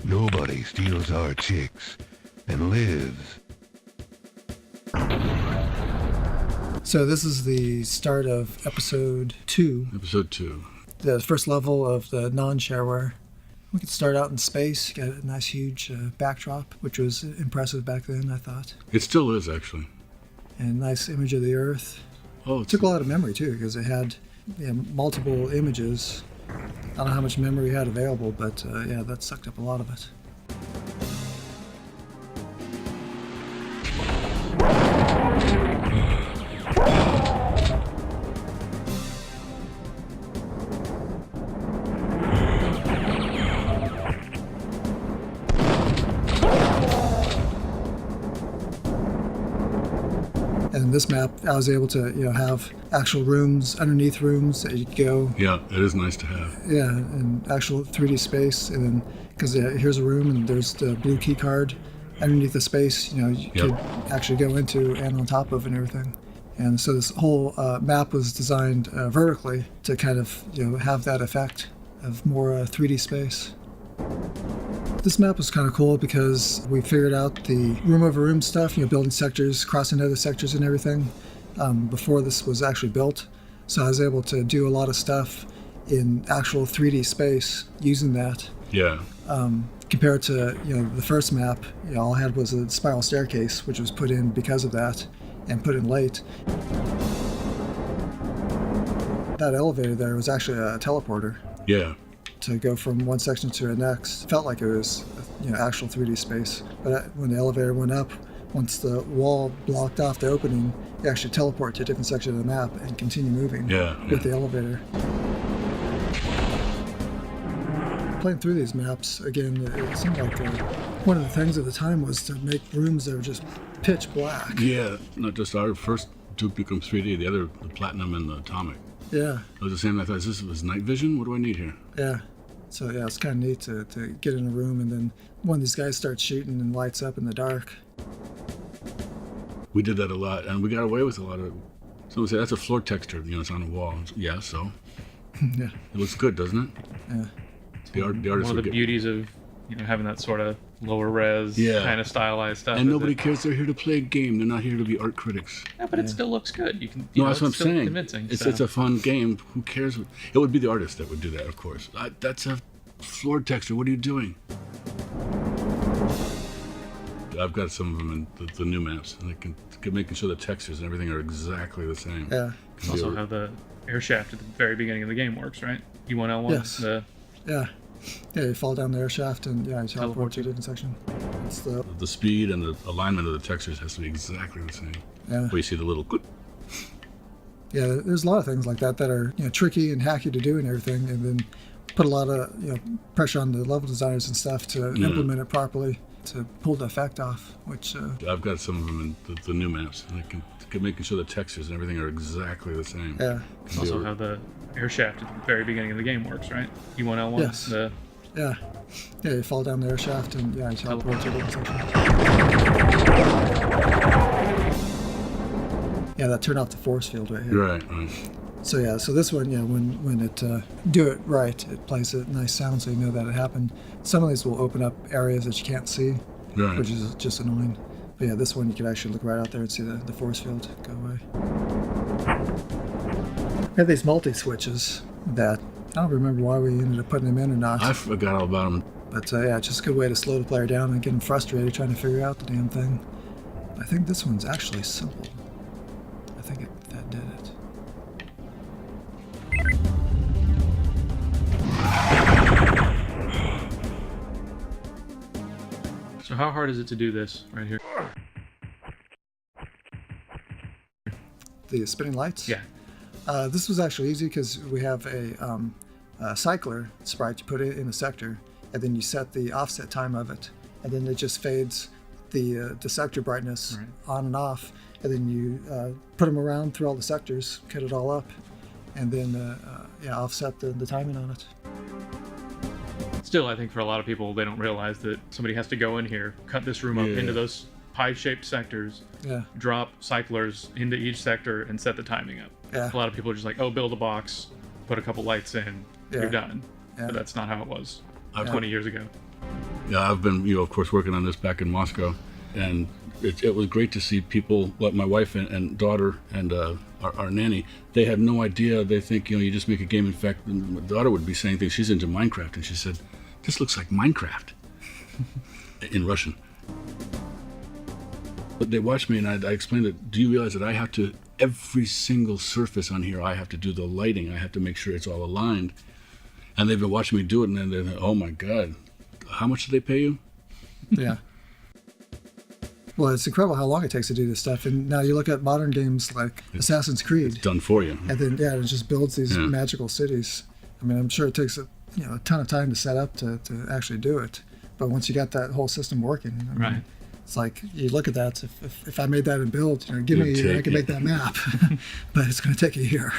Nobody steals our chicks and lives. So this is the start of episode 2. Episode 2. The first level of the non-shareware. We could start out in space, get a nice huge backdrop, which was impressive back then, I thought. It still is, actually. And nice image of the Earth. Oh, It took a lot of memory, too, because it had multiple images. I don't know how much memory it had available, but that sucked up a lot of it. And this map, I was able to, have actual rooms, underneath rooms that you could go. Yeah, it is nice to have. Yeah, and actual 3D space, and then because here's a room, and there's the blue key card underneath the space. You could actually go into and on top of and everything. And so this whole map was designed vertically to kind of have that effect of more 3D space. This map was kind of cool because we figured out the room over room stuff, building sectors, crossing other sectors and everything before this was actually built. So I was able to do a lot of stuff in actual 3D space using that. Yeah. Compared to the first map, all I had was a spiral staircase, which was put in because of that and put in late. That elevator there was actually a teleporter. Yeah. To go from one section to the next. Felt like it was actual 3D space. But when the elevator went up, once the wall blocked off the opening, you actually teleport to a different section of the map and continue moving with the elevator. Playing through these maps, again, it seemed like one of the things at the time was to make rooms that were just pitch black. Yeah, not just our first Duke Nukem 3D, the other, the Platinum and the Atomic. Yeah. It was the same. I thought, this was night vision? What do I need here? Yeah. So, it's kind of neat to get in a room, and then one of these guys starts shooting and lights up in the dark. We did that a lot, and we got away with a lot of... Someone said, that's a floor texture, it's on a wall. Yeah, so? Yeah. It looks good, doesn't it? Yeah. The artist one of the beauties of having that sort of lower res kind of stylized stuff. And nobody cares. They're here to play a game. They're not here to be art critics. Yeah, but it still looks good. You can. No, that's what I'm still saying. Convincing, It's a fun game. Who cares? It would be the artist that would do that, of course. That's a floor texture. What are you doing? I've got some of them in the new maps, and I can making sure the textures and everything are exactly the same. Yeah. Also, how the air shaft at the very beginning of the game works, right? E1L1. Yes. Yeah. Yeah, you fall down the air shaft and you teleport to a different section. It's the speed and the alignment of the textures has to be exactly the same. Yeah. Where you see the little... Yeah, there's a lot of things like that are tricky and hacky to do and everything, and then put a lot of pressure on the level designers and stuff to implement it properly to pull the effect off. Which I've got some of them in the new maps, and I can making sure the textures and everything are exactly the same. Yeah. Also, how the air shaft at the very beginning of the game works, right? E1L1. Yes. Yeah, you fall down the air shaft and you teleport to a different section. Yeah, that turned off the force field right here. Right. So so this one, when it do it right, it plays a nice sound so you know that it happened. Some of these will open up areas that you can't see, which is just annoying. But this one you can actually look right out there and see the force field go away. We have these multi-switches that I don't remember why we ended up putting them in or not. I forgot all about them. But it's just a good way to slow the player down and get them frustrated trying to figure out the damn thing. I think this one's actually simple. I think that did it. So how hard is it to do this right here? The spinning lights? Yeah. This was actually easy because we have a cycler sprite. You put it in a sector, and then you set the offset time of it, and then it just fades the sector brightness on and off, and then you put them around through all the sectors, cut it all up, and then offset the timing on it. Still, I think for a lot of people, they don't realize that somebody has to go in here, cut this room up into those pie-shaped sectors, drop cyclers into each sector, and set the timing up. Yeah. A lot of people are just like, oh, build a box, put a couple lights in, you're done. Yeah. But that's not how it was 20 years ago. Yeah, I've been, of course, working on this back in Moscow, and it was great to see people like my wife and daughter and our nanny. They have no idea. They think, you just make a game. In fact, my daughter would be saying things. She's into Minecraft, and she said, "This looks like Minecraft," in Russian. But they watched me, and I explained it. Do you realize that I have to, every single surface on here, I have to do the lighting. I have to make sure it's all aligned. And they've been watching me do it, and then they're, oh my God, how much do they pay you? Yeah. Well, it's incredible how long it takes to do this stuff. And now you look at modern games like Assassin's Creed. It's done for you. And then, it just builds these magical cities. I mean, I'm sure it takes a ton of time to set up to actually do it. But once you got that whole system working, right. It's like you look at that. If I made that in Build, give me a year, I can make that map. But it's going to take a year.